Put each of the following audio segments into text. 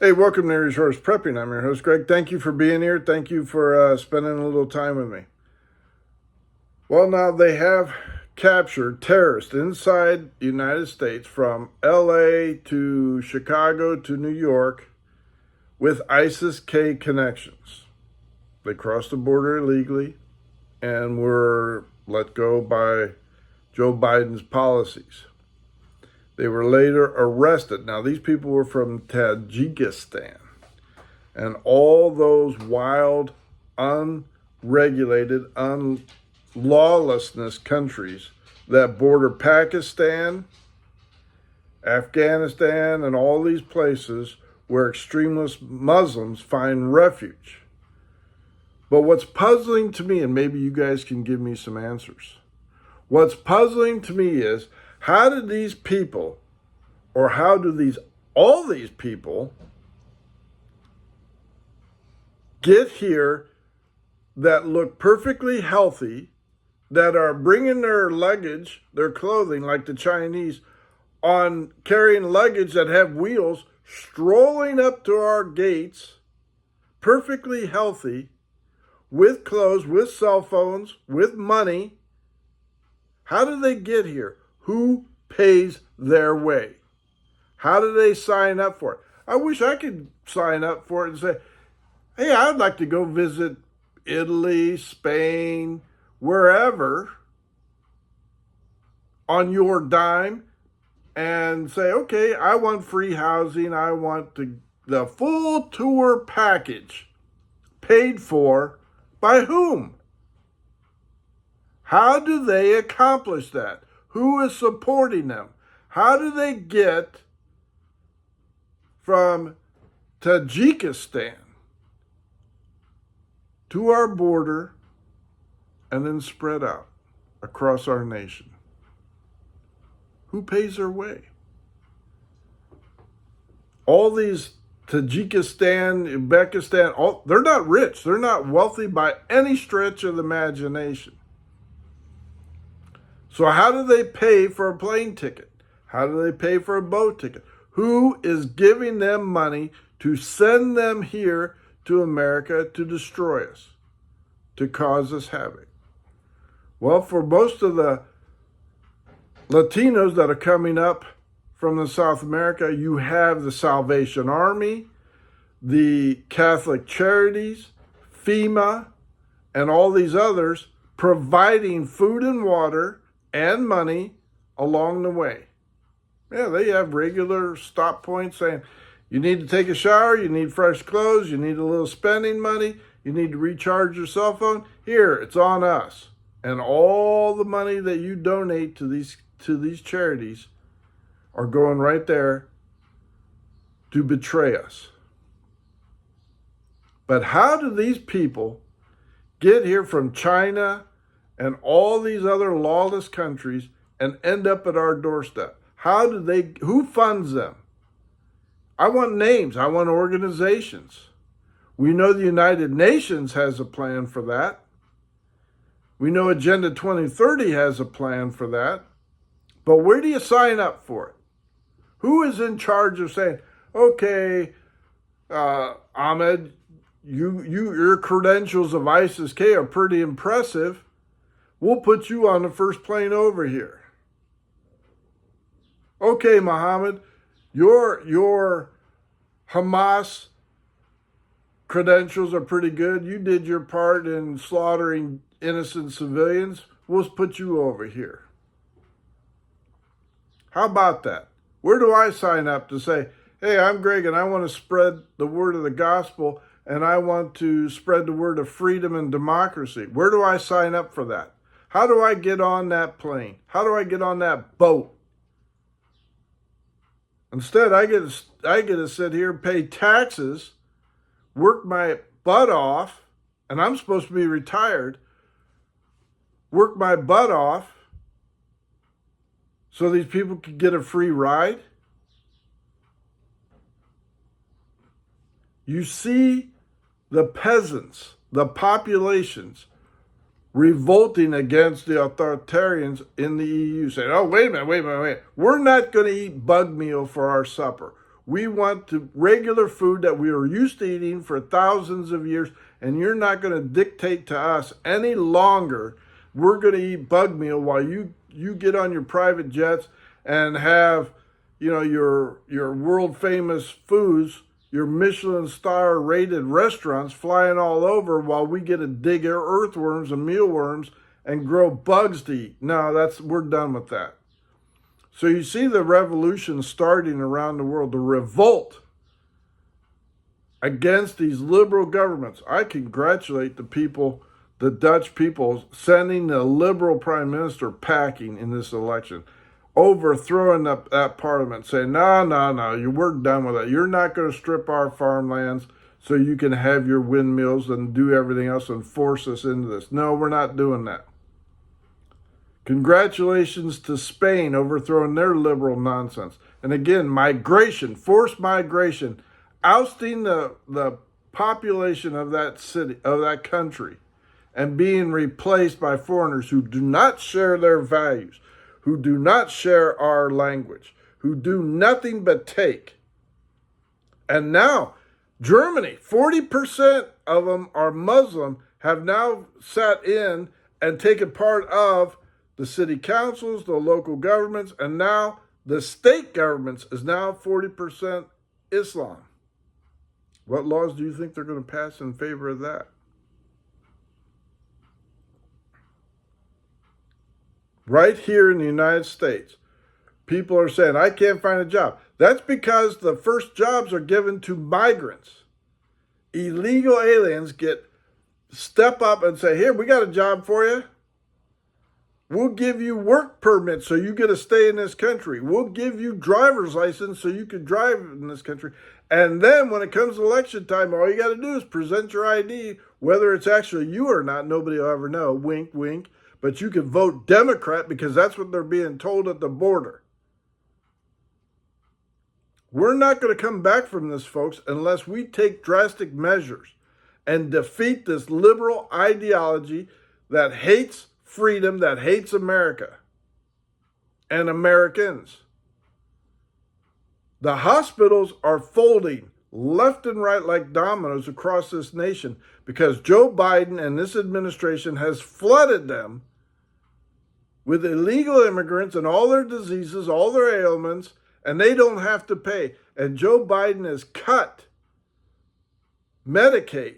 Hey, welcome to Resource Prepping. I'm your host, Greg. Thank you for being here. Thank you for spending a little time with me. Well, now they have captured terrorists inside the United States from LA to Chicago to New York with ISIS-K connections. They crossed the border illegally and were let go by Joe Biden's policies. They were later arrested. Now, these people were from Tajikistan. And all those wild, unregulated, lawlessness countries that border Pakistan, Afghanistan, and all these places where extremist Muslims find refuge. But what's puzzling to me, and maybe you guys can give me some answers, what's puzzling to me is, how did these people, or how do all these people get here that look perfectly healthy, that are bringing their luggage, their clothing, like the Chinese, on carrying luggage that have wheels, strolling up to our gates, perfectly healthy, with clothes, with cell phones, with money? How do they get here? Who pays their way? How do they sign up for it? I wish I could sign up for it and say, hey, I'd like to go visit Italy, Spain, wherever, on your dime, and say, okay, I want free housing. I want the full tour package, paid for by whom? How do they accomplish that? Who is supporting them? How do they get from Tajikistan to our border and then spread out across our nation? Who pays their way? All these Tajikistan, Uzbekistan, they're not rich. They're not wealthy by any stretch of the imagination. So how do they pay for a plane ticket? How do they pay for a boat ticket? Who is giving them money to send them here to America to destroy us, to cause us havoc? Well, for most of the Latinos that are coming up from the South America, you have the Salvation Army, the Catholic Charities, FEMA, and all these others providing food and water and money along the way. Yeah, they have regular stop points saying, you need to take a shower, you need fresh clothes, you need a little spending money, you need to recharge your cell phone. Here, it's on us. And all the money that you donate to these charities are going right there to betray us. But how do these people get here from China and all these other lawless countries and end up at our doorstep? Who funds them? I want names. I want organizations. We know the United Nations has a plan for that. We know Agenda 2030 has a plan for that. But where do you sign up for it? Who is in charge of saying, okay, Ahmed, your credentials of ISIS-K are pretty impressive. We'll put you on the first plane over here. Okay, Muhammad, your Hamas credentials are pretty good. You did your part in slaughtering innocent civilians. We'll put you over here. How about that? Where do I sign up to say, hey, I'm Greg and I want to spread the word of the gospel and I want to spread the word of freedom and democracy? Where do I sign up for that? How do I get on that plane? How do I get on that boat? Instead, I get to sit here, pay taxes, work my butt off, and I'm supposed to be retired, work my butt off so these people could get a free ride? You see the peasants, the populations, revolting against the authoritarians in the EU, saying, oh, wait a minute. We're not going to eat bug meal for our supper. We want the regular food that we are used to eating for thousands of years, and you're not going to dictate to us any longer. We're going to eat bug meal while you get on your private jets and have, your world famous foods, your Michelin star rated restaurants flying all over while we get to dig earthworms and mealworms and grow bugs to eat. No, we're done with that. So you see the revolution starting around the world, the revolt against these liberal governments. I congratulate the people, the Dutch people, sending the liberal prime minister packing in this election, overthrowing that parliament, saying, no, we're done with it. You're not going to strip our farmlands so you can have your windmills and do everything else and force us into this. No, we're not doing that. Congratulations to Spain overthrowing their liberal nonsense. And again, migration, forced migration, ousting the population of that city, of that country, and being replaced by foreigners who do not share their values, who do not share our language, who do nothing but take. And now, Germany, 40% of them are Muslim, have now sat in and taken part of the city councils, the local governments, and now the state governments is now 40% Islam. What laws do you think they're going to pass in favor of that? Right here in the United States, people are saying, I can't find a job. That's because the first jobs are given to migrants. Illegal aliens step up and say, here, we got a job for you. We'll give you work permits so you get to stay in this country. We'll give you driver's license so you can drive in this country. And then when it comes to election time, all you got to do is present your ID, whether it's actually you or not. Nobody will ever know. Wink, wink. But you can vote Democrat because that's what they're being told at the border. We're not going to come back from this, folks, unless we take drastic measures and defeat this liberal ideology that hates freedom, that hates America and Americans. The hospitals are folding left and right like dominoes across this nation because Joe Biden and this administration has flooded them with illegal immigrants and all their diseases, all their ailments, and they don't have to pay. And Joe Biden has cut Medicaid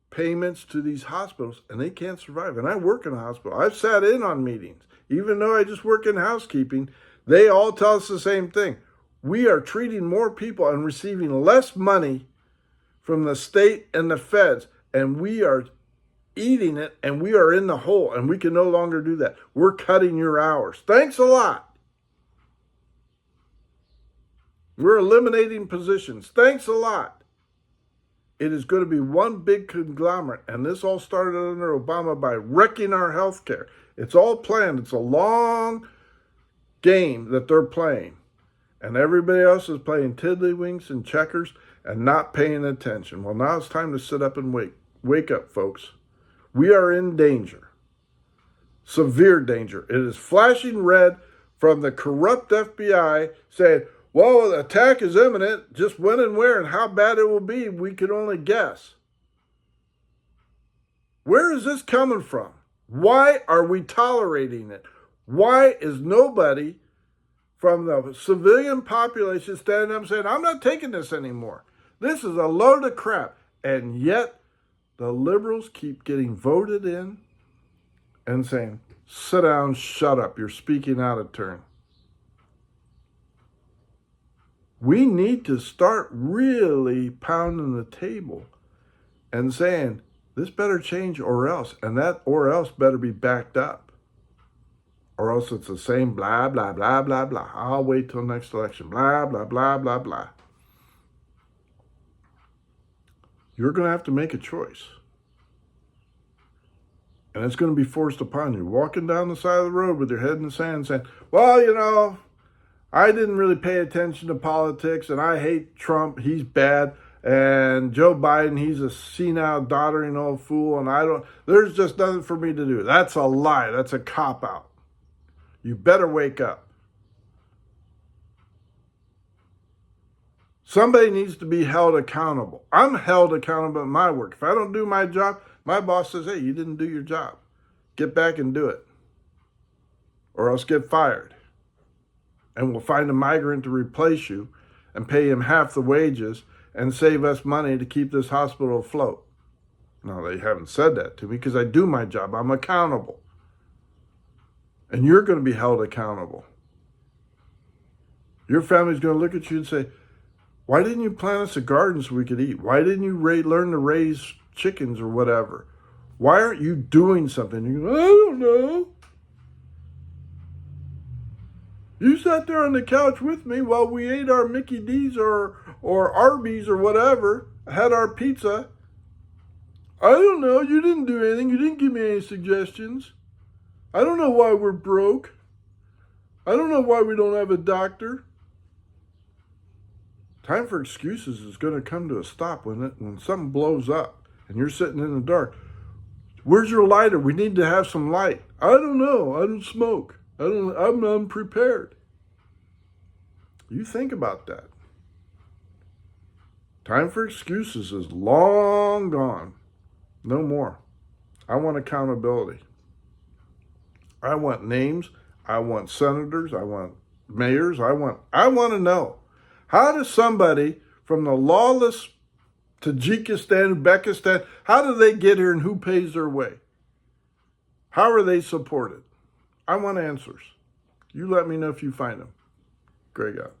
payments to these hospitals, and they can't survive. And I work in a hospital. I've sat in on meetings. Even though I just work in housekeeping, they all tell us the same thing. We are treating more people and receiving less money from the state and the feds, and we are eating it, and we are in the hole, and we can no longer do that. We're cutting your hours. Thanks a lot. We're eliminating positions. Thanks a lot. It is going to be one big conglomerate, and this all started under Obama by wrecking our health care. It's all planned. It's a long game that they're playing, and everybody else is playing tiddlywinks and checkers and not paying attention. Well, now it's time to sit up and wake. Wake up, folks. We are in danger, severe danger. It is flashing red from the corrupt FBI saying, well, the attack is imminent. Just when and where and how bad it will be, we can only guess. Where is this coming from? Why are we tolerating it? Why is nobody from the civilian population standing up saying, I'm not taking this anymore? This is a load of crap. And yet, the liberals keep getting voted in and saying, sit down, shut up, you're speaking out of turn. We need to start really pounding the table and saying, this better change or else. And that or else better be backed up. Or else it's the same blah, blah, blah, blah, blah. I'll wait till next election. Blah, blah, blah, blah, blah. You're going to have to make a choice. And it's going to be forced upon you. Walking down the side of the road with your head in the sand saying, well, I didn't really pay attention to politics, and I hate Trump. He's bad. And Joe Biden, he's a senile, doddering old fool, and there's just nothing for me to do. That's a lie. That's a cop-out. You better wake up. Somebody needs to be held accountable. I'm held accountable at my work. If I don't do my job, my boss says, hey, you didn't do your job. Get back and do it, or else get fired. And we'll find a migrant to replace you and pay him half the wages and save us money to keep this hospital afloat. No, they haven't said that to me because I do my job. I'm accountable. And you're going to be held accountable. Your family's going to look at you and say, why didn't you plant us a garden so we could eat? Why didn't you learn to raise chickens or whatever? Why aren't you doing something? You go, I don't know. You sat there on the couch with me while we ate our Mickey D's or Arby's or whatever, had our pizza. I don't know. You didn't do anything. You didn't give me any suggestions. I don't know why we're broke. I don't know why we don't have a doctor. Time for excuses is going to come to a stop when something blows up and you're sitting in the dark. Where's your lighter? We need to have some light. I don't know. I don't smoke. I'm unprepared. You think about that. Time for excuses is long gone. No more. I want accountability. I want names. I want senators. I want mayors. I want to know, how does somebody from the lawless Tajikistan, Uzbekistan, how do they get here and who pays their way? How are they supported? I want answers. You let me know if you find them. Greg out.